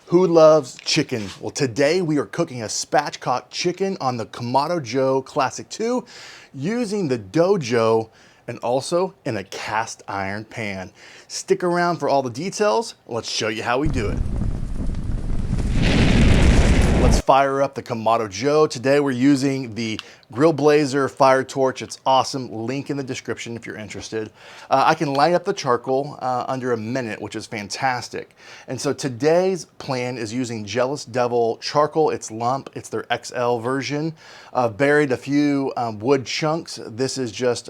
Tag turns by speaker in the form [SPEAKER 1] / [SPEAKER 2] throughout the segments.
[SPEAKER 1] Who loves chicken? Well, today we are cooking a spatchcock chicken on the Kamado Joe Classic 2 using the DoeJoe and also in a cast iron pan. Stick around for all the details. Let's show you how we do it. Let's fire up the Kamado Joe. Today we're using the Grill Blazer Fire Torch. It's awesome. Link in the description if you're interested. I can light up the charcoal under a minute, which is fantastic. And so today's plan is using Jealous Devil charcoal. It's lump. It's their XL version. Buried a few wood chunks. This is just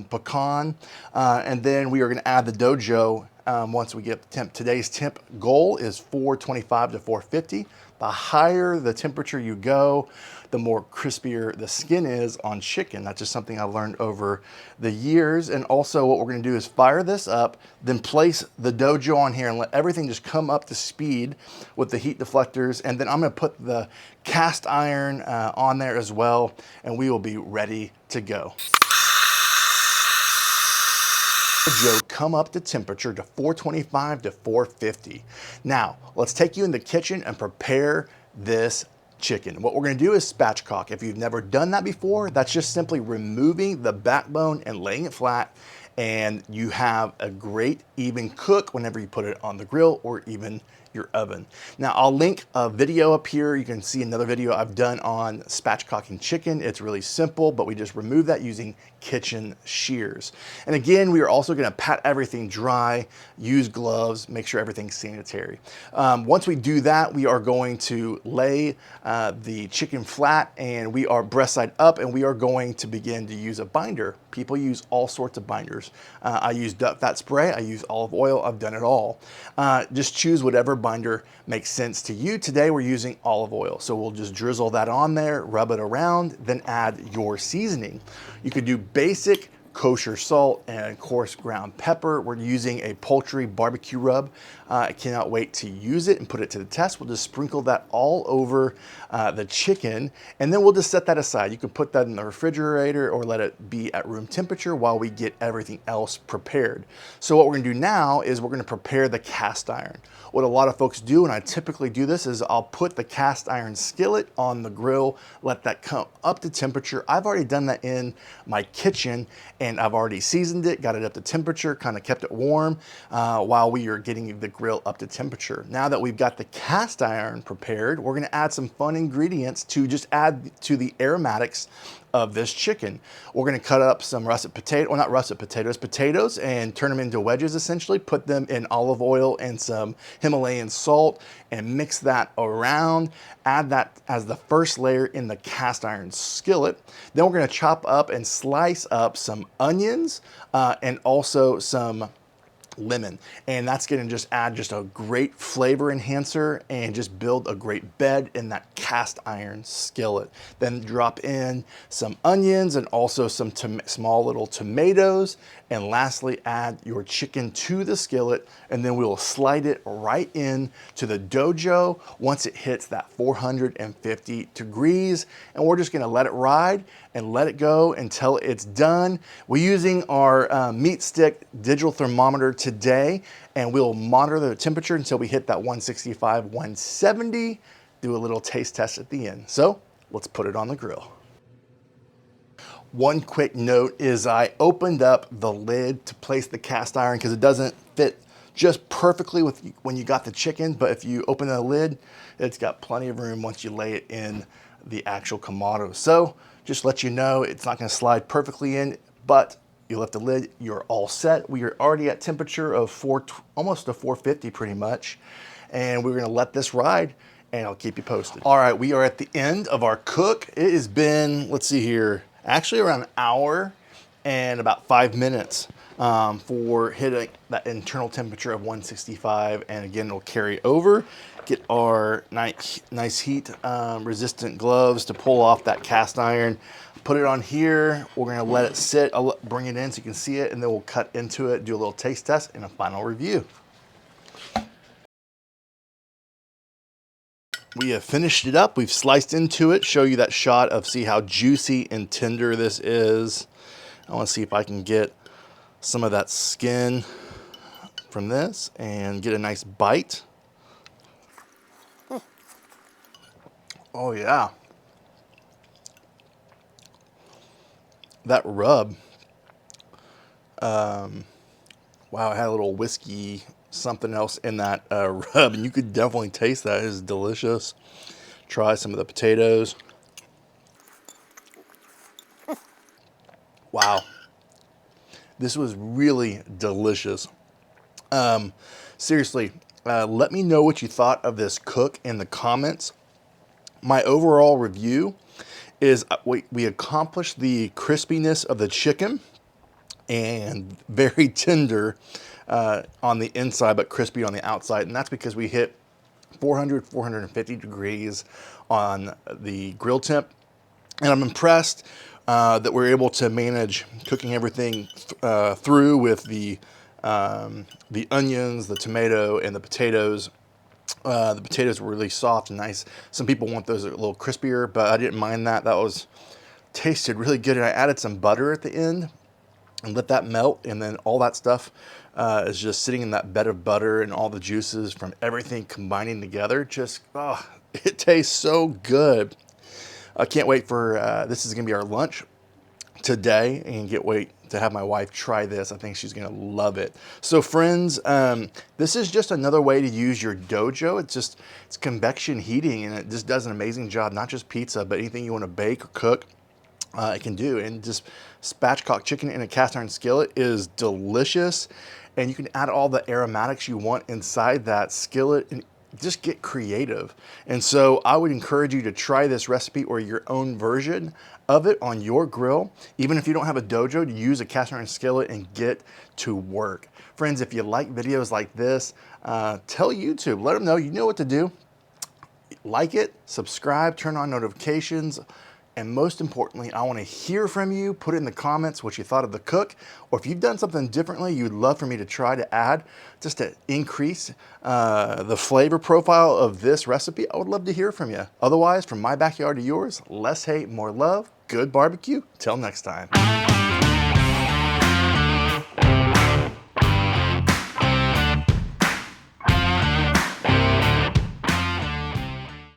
[SPEAKER 1] pecan. And then we are going to add the DoeJoe once we get the temp. Today's temp goal is 425 to 450. The higher the temperature you go, the more crispier the skin is on chicken. That's just something I learned over the years. And also what we're gonna do is fire this up, then place the DoeJoe on here and let everything just come up to speed with the heat deflectors. And then I'm gonna put the cast iron on there as well, and we will be ready to go. Joe come up to temperature to 425 to 450. Now, let's take you in the kitchen and prepare this chicken. What we're gonna do is spatchcock. If you've never done that before, that's just simply removing the backbone and laying it flat, and you have a great even cook whenever you put it on the grill or even your oven. Now, I'll link a video up here. You can see another video I've done on spatchcocking chicken. It's really simple, but we just remove that using kitchen shears. And again, we are also gonna pat everything dry, use gloves, make sure everything's sanitary. Once we do that, we are going to lay the chicken flat, and we are breast side up, and we are going to begin to use a binder. People use all sorts of binders. I use duck fat spray, I use olive oil, I've done it all. Just choose whatever binder makes sense to you. Today we're using olive oil, so we'll just drizzle that on there, rub it around, then add your seasoning. You could do basic kosher salt and coarse ground pepper. We're using a poultry barbecue rub. I cannot wait to use it and put it to the test. We'll just sprinkle that all over the chicken, and then we'll just set that aside. You can put that in the refrigerator or let it be at room temperature while we get everything else prepared. So what we're gonna do now is we're gonna prepare the cast iron. What a lot of folks do, and I typically do this, is I'll put the cast iron skillet on the grill, let that come up to temperature. I've already done that in my kitchen, and I've already seasoned it, got it up to temperature, kind of kept it warm while we are getting the grill up to temperature. Now that we've got the cast iron prepared, we're gonna add some fun ingredients to just add to the aromatics of this chicken. We're gonna cut up some russet potato, well, not russet potatoes, potatoes, and turn them into wedges essentially, put them in olive oil and some Himalayan salt and mix that around. Add that as the first layer in the cast iron skillet. Then we're gonna chop up and slice up some onions and also some lemon, and that's going to just add just a great flavor enhancer and just build a great bed in that cast iron skillet. Then drop in some onions and also some small little tomatoes, and lastly add your chicken to the skillet, and then we will slide it right in to the DoeJoe once it hits that 450 degrees, and we're just going to let it ride and let it go until it's done. We're using our meat stick digital thermometer today, and we'll monitor the temperature until we hit that 165, 170, do a little taste test at the end. So let's put it on the grill. One quick note is I opened up the lid to place the cast iron because it doesn't fit just perfectly with when you got the chicken, but if you open the lid, it's got plenty of room once you lay it in the actual Kamado. So just let you know, it's not gonna slide perfectly in, but you lift the lid, you're all set. We are already at temperature of almost to 450 pretty much, and we're gonna let this ride, and I'll keep you posted. All right, we are at the end of our cook. It has been, let's see here, actually around an hour and about 5 minutes for hitting that internal temperature of 165, and again, it'll carry over. Get our nice heat resistant gloves to pull off that cast iron. Put it on here, we're gonna let it sit, I'll bring it in so you can see it, and then we'll cut into it, do a little taste test, and a final review. We have finished it up, we've sliced into it, show you that shot of see how juicy and tender this is. I wanna see if I can get some of that skin from this and get a nice bite. Oh yeah. That rub, wow, it had a little whiskey, something else in that rub, and you could definitely taste that. It is delicious. Try some of the potatoes. Wow. This was really delicious. Seriously, let me know what you thought of this cook in the comments. My overall review is we accomplished the crispiness of the chicken and very tender on the inside, but crispy on the outside. And that's because we hit 400, 450 degrees on the grill temp. And I'm impressed that we're able to manage cooking everything through with the onions, the tomato, and the potatoes. The potatoes were really soft and nice. Some people want those a little crispier, but I didn't mind that. That was tasted really good. And I added some butter at the end and let that melt. And then all that stuff is just sitting in that bed of butter and all the juices from everything combining together. Just, oh, it tastes so good. I can't wait for, this is gonna be our lunch today, and can't wait to have my wife try this. I think she's gonna love it. So friends, this is just another way to use your DoeJoe. It's convection heating, and it just does an amazing job, not just pizza, but anything you wanna bake or cook, it can do. And just spatchcock chicken in a cast iron skillet is delicious, and you can add all the aromatics you want inside that skillet and just get creative. And so I would encourage you to try this recipe or your own version of it on your grill. Even if you don't have a DoeJoe, to use a cast iron skillet and get to work. Friends, if you like videos like this, tell YouTube, let them know you know what to do. Like it, subscribe, turn on notifications. And most importantly, I want to hear from you. Put it in the comments what you thought of the cook, or if you've done something differently you'd love for me to try to add just to increase the flavor profile of this recipe. I would love to hear from you. Otherwise, from my backyard to yours, less hate, more love. Good barbecue. Till next time.